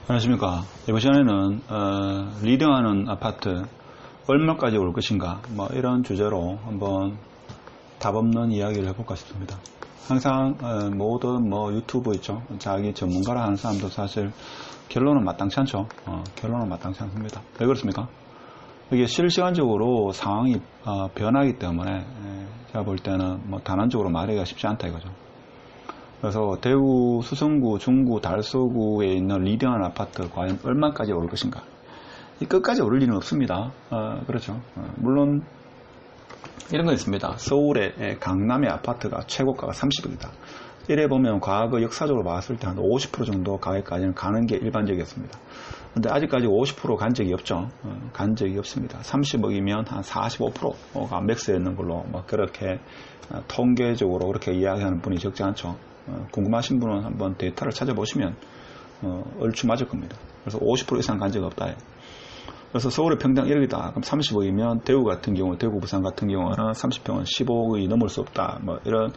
안녕하십니까. 이번 시간에는 리딩하는 아파트 얼마까지 올 것인가 이런 주제로 한번 답 없는 이야기를 해볼까 싶습니다. 항상 모든 유튜브 있죠. 자기 전문가라 하는 사람도 사실 결론은 마땅치 않죠. 결론은 마땅치 않습니다. 왜 그렇습니까? 이게 실시간적으로 상황이 변하기 때문에 제가 볼 때는 단언적으로 말하기가 쉽지 않다 이거죠. 그래서 대구, 수성구, 중구, 달서구에 있는 리딩하는 아파트 과연 얼마까지 오를 것인가? 이 끝까지 오를 리는 없습니다. 그렇죠. 물론 이런 거 있습니다. 서울의 강남의 아파트가 최고가가 30억이다. 이래 보면 과거 역사적으로 봤을 때 한 50% 정도 가격까지는 가는 게 일반적이었습니다. 근데 아직까지 50% 간 적이 없죠. 간 적이 없습니다. 30억이면 한 45%가 맥스였는 걸로 그렇게 통계적으로 그렇게 이야기하는 분이 적지 않죠. 궁금하신 분은 한번 데이터를 찾아보시면 얼추 맞을 겁니다. 그래서 50% 이상 간 적이 없다. 그래서 서울의 평당 1억이다. 그럼 30억이면 대구 같은 경우, 대구 부산 같은 경우는 30평은 15억이 넘을 수 없다. 이런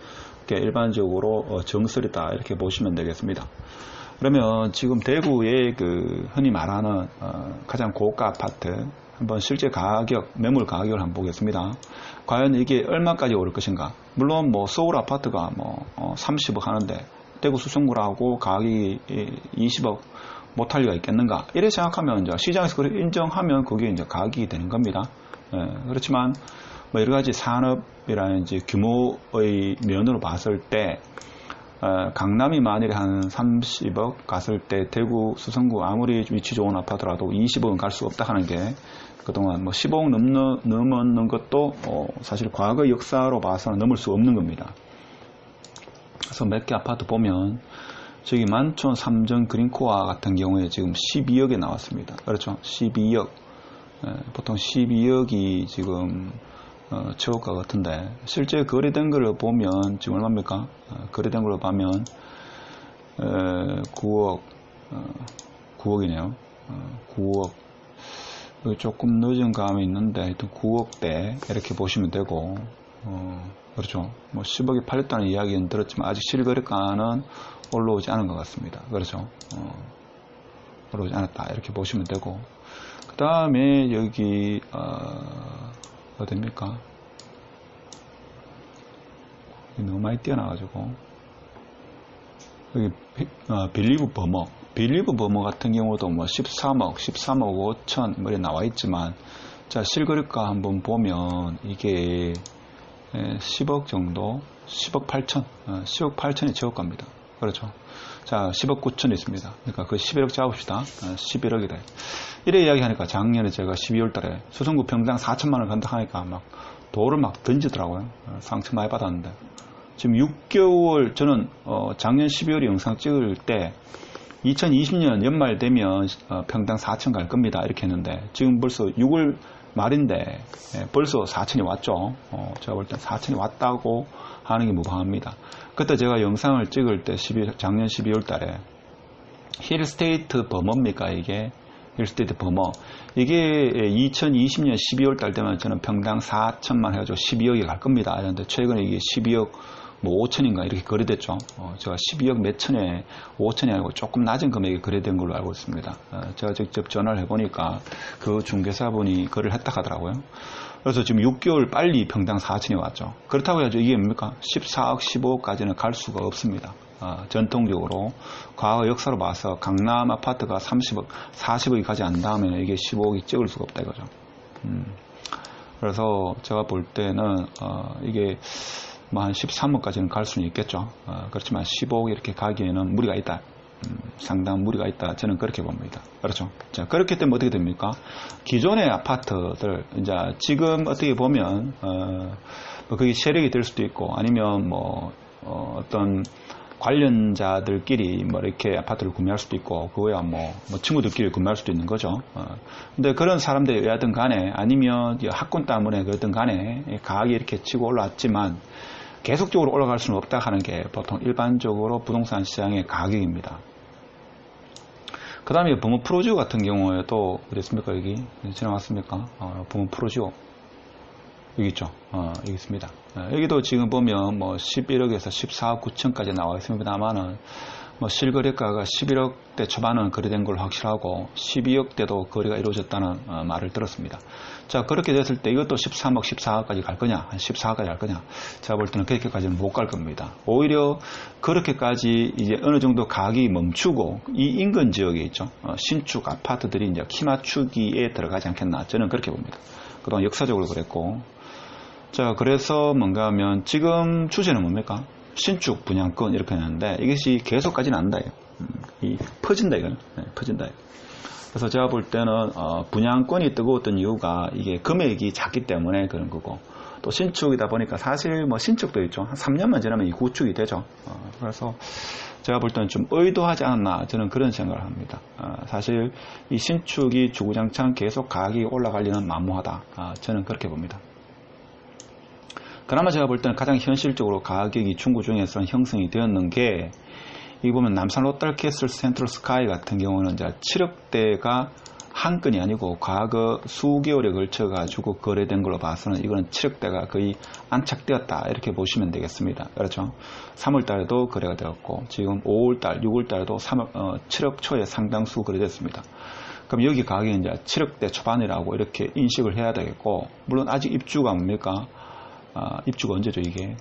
게 일반적으로 정설이다. 이렇게 보시면 되겠습니다. 그러면 지금 대구의 흔히 말하는 가장 고가 아파트 한번 실제 가격, 매물 가격을 한번 보겠습니다. 과연 이게 얼마까지 오를 것인가? 물론 서울 아파트가 30억 하는데 대구 수성구라고 가격이 20억 못할 리가 있겠는가? 이래 생각하면 이제 시장에서 그렇게 인정하면 그게 이제 가격이 되는 겁니다. 그렇지만 여러 가지 산업이라는 이제 규모의 면으로 봤을 때 강남이 만일에 한 30억 갔을 때 대구 수성구 아무리 위치 좋은 아파트라도 20억은 갈 수 없다 하는 게 그동안 15억 넘는 것도 사실 과거 역사로 봐서는 넘을 수 없는 겁니다. 그래서 몇 개 아파트 보면 저기 만촌 삼정 그린코아 같은 경우에 지금 12억에 나왔습니다. 그렇죠. 12억. 보통 12억이 지금 최고가 같은데 실제 거래된 걸 보면 지금 얼마입니까? 거래된 걸 보면 9억이네요. 9억. 조금 늦은 감이 있는데 하여튼 9억대 이렇게 보시면 되고 그렇죠. 10억이 팔렸다는 이야기는 들었지만 아직 실거래가는 올라오지 않은 것 같습니다. 그렇죠. 올라오지 않았다 이렇게 보시면 되고 그 다음에 여기 어딥니까? 너무 많이 뛰어나가지고 여기 빌리브 버머 같은 경우도 13억 5천 이렇게 나와 있지만 자 실거래가 한번 보면 이게 10억 정도 10억 8천 10억 8천이 최고가입니다. 그렇죠. 자 10억 9천이 있습니다. 그러니까 그 11억 잡읍시다. 11억이다. 이래 이야기하니까 작년에 제가 12월 달에 수성구 평당 4천만원 간다 하니까 돌을 던지더라고요. 상처 많이 받았는데 지금 6개월 저는 작년 12월에 영상 찍을 때 2020년 연말 되면 평당 4천 갈 겁니다 이렇게 했는데 지금 벌써 6월 말인데 벌써 4천이 왔죠. 제가 볼 때 4천이 왔다고 하는 게 무방합니다. 그때 제가 영상을 찍을 때 작년 12월 달에 힐스테이트 버머입니까 이게 힐스테이트 버머 이게 2020년 12월 달 되면 저는 평당 4천만 해가지고 12억이 갈 겁니다. 그런데 최근에 이게 12억 5천인가 이렇게 거래됐죠. 제가 12억 몇 천에 5천이 아니고 조금 낮은 금액이 거래된 걸로 알고 있습니다. 제가 직접 전화를 해보니까 그 중개사분이 거래를 했다 하더라고요. 그래서 지금 6개월 빨리 평당 4천이 왔죠. 그렇다고 해야죠. 이게 뭡니까? 14억, 15억까지는 갈 수가 없습니다. 전통적으로 과거 역사로 봐서 강남 아파트가 30억, 40억이 가지 않다면 이게 15억이 찍을 수가 없다 이거죠. 그래서 제가 볼 때는 이게 한 13억까지는 갈 수는 있겠죠. 그렇지만 15억 이렇게 가기에는 무리가 있다. 상당한 무리가 있다. 저는 그렇게 봅니다. 그렇죠. 자, 그렇기 때문에 어떻게 됩니까? 기존의 아파트들, 이제 지금 어떻게 보면, 그게 세력이 될 수도 있고, 아니면 어떤 관련자들끼리 이렇게 아파트를 구매할 수도 있고, 그거야 친구들끼리 구매할 수도 있는 거죠. 근데 그런 사람들이 왜든 간에, 아니면 학군 때문에 그랬든 간에, 가격이 이렇게 치고 올라왔지만, 계속적으로 올라갈 수는 없다 하는 게 보통 일반적으로 부동산 시장의 가격입니다. 그 다음에 버머 프로지오 같은 경우에도 어딨습니까 여기 지나갔습니까? 버머 프로지오 여기 있죠. 여기 있습니다. 여기도 지금 보면 11억에서 14억 9천까지 나와 있습니다만은 뭐 실거래가가 11억대 초반은 거래된 걸로 확실하고 12억대도 거래가 이루어졌다는 말을 들었습니다. 자, 그렇게 됐을 때 이것도 13억, 14억까지 갈 거냐, 한 14억까지 갈 거냐. 제가 볼 때는 그렇게까지는 못 갈 겁니다. 오히려 그렇게까지 이제 어느 정도 가격이 멈추고 이 인근 지역에 있죠. 신축 아파트들이 이제 키 맞추기에 들어가지 않겠나. 저는 그렇게 봅니다. 그동안 역사적으로 그랬고. 자, 그래서 뭔가 하면 지금 주제는 뭡니까? 신축 분양권 이렇게 했는데 이것이 계속 가지는 않는다. 퍼진다 이거는. 네, 퍼진다. 그래서 제가 볼 때는 분양권이 뜨거웠던 이유가 이게 금액이 작기 때문에 그런 거고 또 신축이다 보니까 사실 뭐 신축도 있죠. 한 3년만 지나면 이 구축이 되죠. 그래서 제가 볼 때는 좀 의도하지 않았나 저는 그런 생각을 합니다. 사실 이 신축이 주구장창 계속 가격이 올라갈 리는 만무하다. 저는 그렇게 봅니다. 그나마 제가 볼 때는 가장 현실적으로 가격이 중구 중에서는 형성이 되었는 게 이 보면 남산 롯데캐슬 센트럴 스카이 같은 경우는 이제 7억대가 한 건이 아니고 과거 수개월에 걸쳐 가지고 거래된 걸로 봐서는 이거는 7억대가 거의 안착되었다 이렇게 보시면 되겠습니다. 그렇죠? 3월 달에도 거래가 되었고 지금 5월 달, 6월 달에도 7억 초에 상당수 거래됐습니다. 그럼 여기 가격이 이제 7억대 초반이라고 이렇게 인식을 해야 되겠고 물론 아직 입주가 뭡니까? 입주가 언제죠 이게?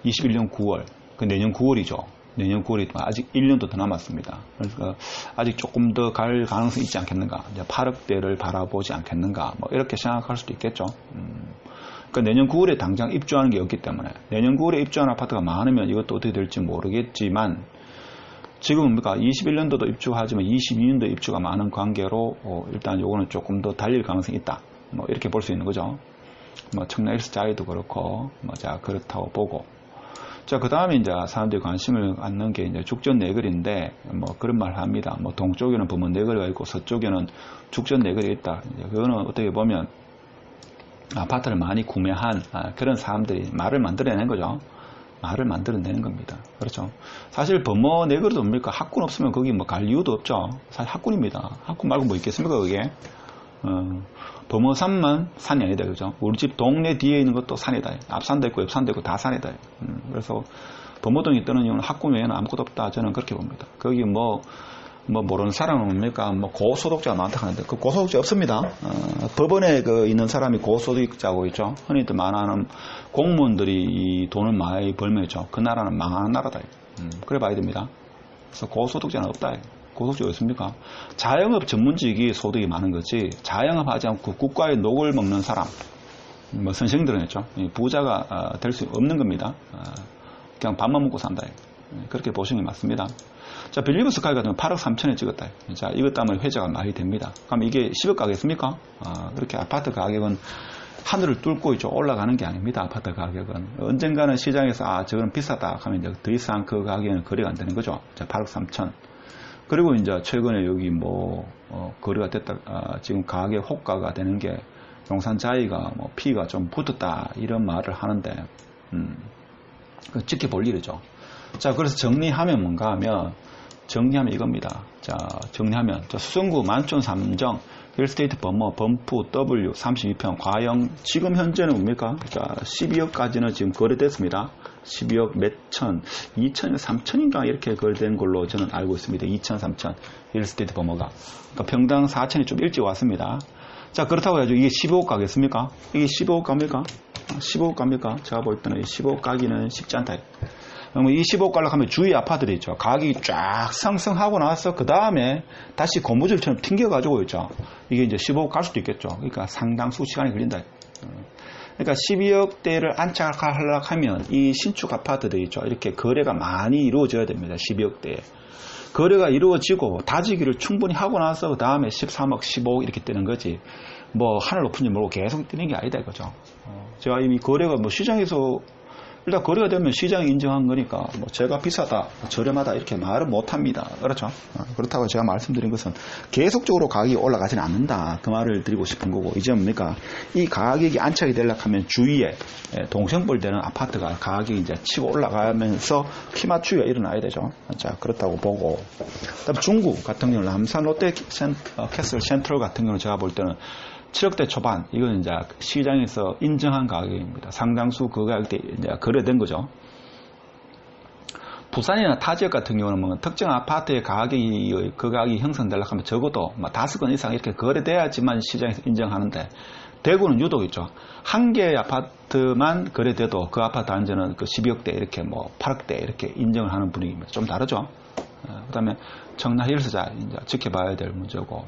21년 9월 그 내년 9월이죠. 내년 9월이 아직 1년도 더 남았습니다. 그러니까 아직 조금 더 갈 가능성이 있지 않겠는가. 이제 8억대를 바라보지 않겠는가. 뭐 이렇게 생각할 수도 있겠죠. 그러니까 내년 9월에 당장 입주하는 게 없기 때문에 내년 9월에 입주하는 아파트가 많으면 이것도 어떻게 될지 모르겠지만 지금은 뭡니까? 21년도도 입주하지만 22년도 입주가 많은 관계로 일단 요거는 조금 더 달릴 가능성이 있다. 뭐 이렇게 볼 수 있는 거죠. 뭐 청라 X자리도 그렇고 뭐 자 그렇다고 보고 자 그 다음에 이제 사람들이 관심을 갖는 게 이제 죽전 내거리인데 뭐 그런 말을 합니다. 뭐 동쪽에는 범원 내거리가 있고 서쪽에는 죽전 내거리가 있다. 이제 그거는 어떻게 보면 아파트를 많이 구매한 그런 사람들이 말을 만들어내는 거죠. 말을 만들어내는 겁니다. 그렇죠. 사실 범어 내거리도 뭡니까? 학군 없으면 거기 뭐 갈 이유도 없죠. 사실 학군입니다. 학군 말고 뭐 있겠습니까 그게? 범어산만 산이 아니다. 그죠? 우리 집 동네 뒤에 있는 것도 산이다. 앞산도 있고 옆산도 있고 다 산이다. 그래서 범어동이 뜨는 이유는 학군 외에는 아무것도 없다. 저는 그렇게 봅니다. 거기 뭐 모르는 사람은 뭡니까? 뭐 고소득자가 많다 하는데 그 고소득자 없습니다. 법원에 있는 사람이 고소득자고 있죠. 흔히들 말하는 공무원들이 이 돈을 많이 벌면 있죠. 그 나라는 망하는 나라다. 그래 봐야 됩니다. 그래서 고소득자는 없다. 고소득자가 있습니까? 자영업 전문직이 소득이 많은 거지 자영업 하지 않고 국가의 녹을 먹는 사람 뭐 선생들은 했죠. 부자가 될 수 없는 겁니다. 그냥 밥만 먹고 산다. 그렇게 보시는 게 맞습니다. 자, 빌리브 스카이 같은 경우 8억 3천에 찍었다. 자, 이것 때문에 회자가 많이 됩니다. 그럼 이게 10억 가겠습니까? 그렇게 아파트 가격은 하늘을 뚫고 있죠. 올라가는 게 아닙니다. 아파트 가격은. 언젠가는 시장에서 저건 비싸다 하면 이제 더 이상 그 가격에는 거래가 안 되는 거죠. 자, 8억 3천. 그리고 이제 최근에 여기 거래가 됐다. 지금 가격 호가가 되는 게 용산 자이가 피가 좀 붙었다. 이런 말을 하는데, 지켜볼 일이죠. 자, 그래서 정리하면 뭔가 하면, 정리하면 이겁니다. 자, 정리하면, 수성구 만촌 3정, 힐스테이트 범어, 범프, W, 32평, 과영, 지금 현재는 뭡니까? 자, 12억까지는 지금 거래됐습니다. 12억 몇 천, 2천인가 3천인가 이렇게 거래된 걸로 저는 알고 있습니다. 2천, 3천, 힐스테이트 범어가. 그러니까 평당 4천이 좀 일찍 왔습니다. 자, 그렇다고 해가지고 이게 15억 가겠습니까? 이게 15억 갑니까? 15억 갑니까? 제가 볼 때는 15억 가기는 쉽지 않다. 그러면 이 15억 가려고 하면 주위 아파트들이 있죠. 가격이 쫙 상승하고 나서 그 다음에 다시 고무줄처럼 튕겨가지고 있죠. 이게 이제 15억 갈 수도 있겠죠. 그러니까 상당수 시간이 걸린다. 그러니까 12억대를 안착하려고 하면 이 신축 아파트들이 있죠. 이렇게 거래가 많이 이루어져야 됩니다. 12억대에. 거래가 이루어지고 다지기를 충분히 하고 나서 그 다음에 13억, 15억 이렇게 뜨는 거지. 하늘 높은지 모르고 계속 뜨는 게 아니다 이거죠. 제가 이미 거래가 시장에서 일단 거래가 되면 시장이 인정한 거니까 제가 비싸다, 저렴하다 이렇게 말은 못합니다. 그렇죠? 그렇다고 제가 말씀드린 것은 계속적으로 가격이 올라가지는 않는다. 그 말을 드리고 싶은 거고 이제 뭡니까? 이 가격이 안착이 되려고 하면 주위에 동생벌되는 아파트가 가격이 이제 치고 올라가면서 키 맞추기가 일어나야 되죠. 자, 그렇다고 보고 그다음 중구 같은 경우는 남산 롯데캐슬 센트럴 같은 경우는 제가 볼 때는 7억대 초반, 이건 이제 시장에서 인정한 가격입니다. 상당수 그 가격대 이제 거래된 거죠. 부산이나 타 지역 같은 경우는 뭐 특정 아파트의 그 가격이 형성되려고 하면 적어도 뭐 5건 이상 이렇게 거래돼야지만 시장에서 인정하는데, 대구는 유독 있죠. 한 개의 아파트만 거래돼도 그 아파트 단지는 그 12억대 이렇게 뭐 8억대 이렇게 인정을 하는 분위기입니다. 좀 다르죠. 그 다음에 청라 힐스자 이제 지켜봐야 될 문제고,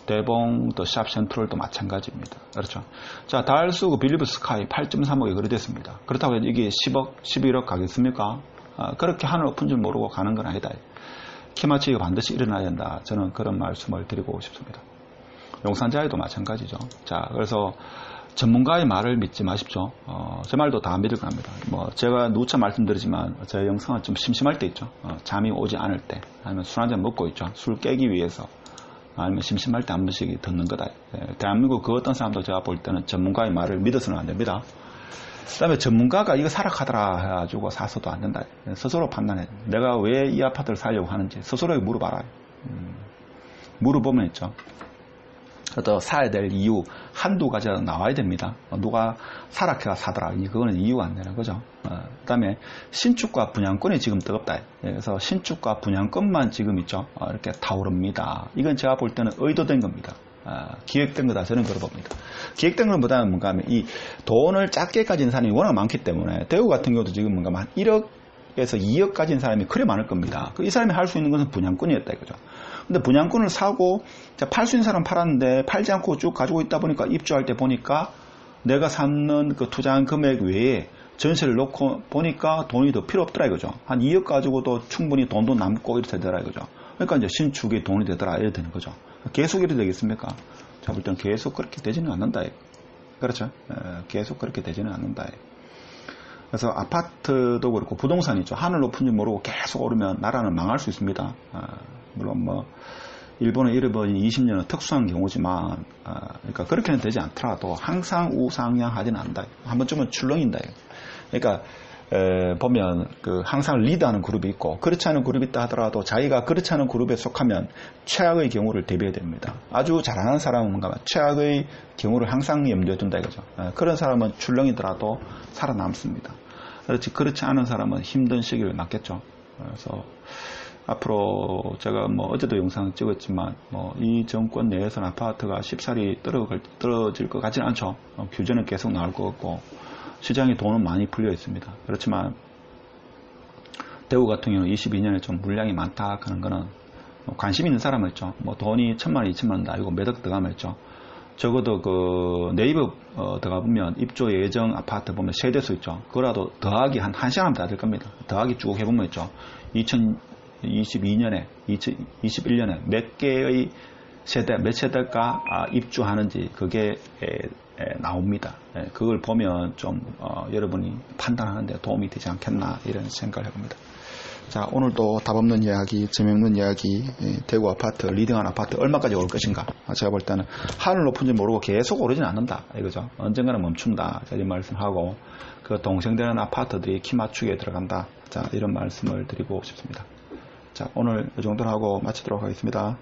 대봉 또 샵 센트럴도 마찬가지입니다. 그렇죠. 자, 달수 그 빌리브 스카이 8.3억에 거래됐습니다. 그렇다고 해서 이게 10억, 11억 가겠습니까? 그렇게 하늘 높은 줄 모르고 가는 건 아니다. 키 맞추기가 반드시 일어나야 된다. 저는 그런 말씀을 드리고 싶습니다. 용산자에도 마찬가지죠. 자, 그래서 전문가의 말을 믿지 마십시오. 제 말도 다 믿을 겁니다. 뭐 제가 누차 말씀드리지만 제 영상은 좀 심심할 때 있죠. 잠이 오지 않을 때, 아니면 술 한잔 먹고 있죠. 술 깨기 위해서, 아니면 심심할 때 한 번씩 듣는 거다. 대한민국 그 어떤 사람도 제가 볼 때는 전문가의 말을 믿어서는 안 됩니다. 그 다음에 전문가가 이거 사라 하더라 해가지고 사서도 안 된다. 스스로 판단해. 내가 왜 이 아파트를 사려고 하는지 스스로에게 물어봐라. 물어보면 있죠. 또 사야 될 이유 한두 가지가 나와야 됩니다. 누가 사락해가 사더라. 그거는 이유가 안 되는 거죠. 그 다음에 신축과 분양권이 지금 뜨겁다. 그래서 신축과 분양권만 지금 있죠. 이렇게 타오릅니다. 이건 제가 볼 때는 의도된 겁니다. 기획된 거다. 저는 그렇게 봅니다. 기획된 건 뭐다면 뭔가 하면 이 돈을 작게 가진 사람이 워낙 많기 때문에, 대구 같은 경우도 지금 뭔가 한 1억에서 2억 가진 사람이 그래 많을 겁니다. 이 사람이 할 수 있는 것은 분양권이었다 이거죠. 근데 분양권을 사고 팔 수 있는 사람 팔았는데 팔지 않고 쭉 가지고 있다 보니까 입주할 때 보니까 내가 샀는 그 투자한 금액 외에 전세를 놓고 보니까 돈이 더 필요 없더라 이거죠. 한 2억 가지고도 충분히 돈도 남고 이렇게 되더라 이거죠. 그러니까 이제 신축이 돈이 되더라 이렇게 되는 거죠. 계속 이렇게 되겠습니까? 제가 볼 때는 계속 그렇게 되지는 않는다. 그렇죠? 계속 그렇게 되지는 않는다. 그래서 아파트도 그렇고 부동산이죠. 하늘 높은 줄 모르고 계속 오르면 나라는 망할 수 있습니다. 물론 뭐 일본의 잃어버린 20년은 특수한 경우지만, 그러니까 그렇게는 되지 않더라도 항상 우상향하지는 않는다. 한 번쯤은 출렁인다. 그러니까 보면 그 항상 리드하는 그룹이 있고 그렇지 않은 그룹이 있다 하더라도 자기가 그렇지 않은 그룹에 속하면 최악의 경우를 대비해야 됩니다. 아주 잘하는 사람은 뭔가 최악의 경우를 항상 염두에 둔다 이거죠. 그런 사람은 출렁이더라도 살아남습니다. 그렇지 않은 사람은 힘든 시기를 맞겠죠. 그래서 앞으로 제가 뭐 어제도 영상 찍었지만 뭐 이 정권 내에서는 아파트가 쉽사리 떨어질 것 같지는 않죠. 규제는 계속 나올 것 같고 시장에 돈은 많이 풀려 있습니다. 그렇지만 대구 같은 경우는 22년에 좀 물량이 많다 하는 거는 관심 있는 사람은 있죠. 뭐 돈이 1,000만 원, 2,000만 원도 아니고 몇 억 들어가면 있죠. 적어도 그 네이버 들어가 보면 입주 예정 아파트 보면 세대수 있죠. 그거라도 더하기 한 1시간 다 될 겁니다. 더하기 쭉 해보면 있죠. 2022년에 2021년에 몇 개의 세대, 몇 세대가 입주하는지 그게 나옵니다. 그걸 보면 좀 여러분이 판단하는데 도움이 되지 않겠나 이런 생각을 해봅니다. 자, 오늘도 답없는 이야기, 재미없는 이야기, 대구 아파트, 리딩한 아파트 얼마까지 올 것인가. 제가 볼 때는 하늘 높은지 모르고 계속 오르지는 않는다 이거죠. 언젠가는 멈춘다 이런 말씀하고, 그 동생되는 아파트들이 키 맞추기에 들어간다. 자, 이런 말씀을 드리고 싶습니다. 자, 오늘 이 정도로 하고 마치도록 하겠습니다.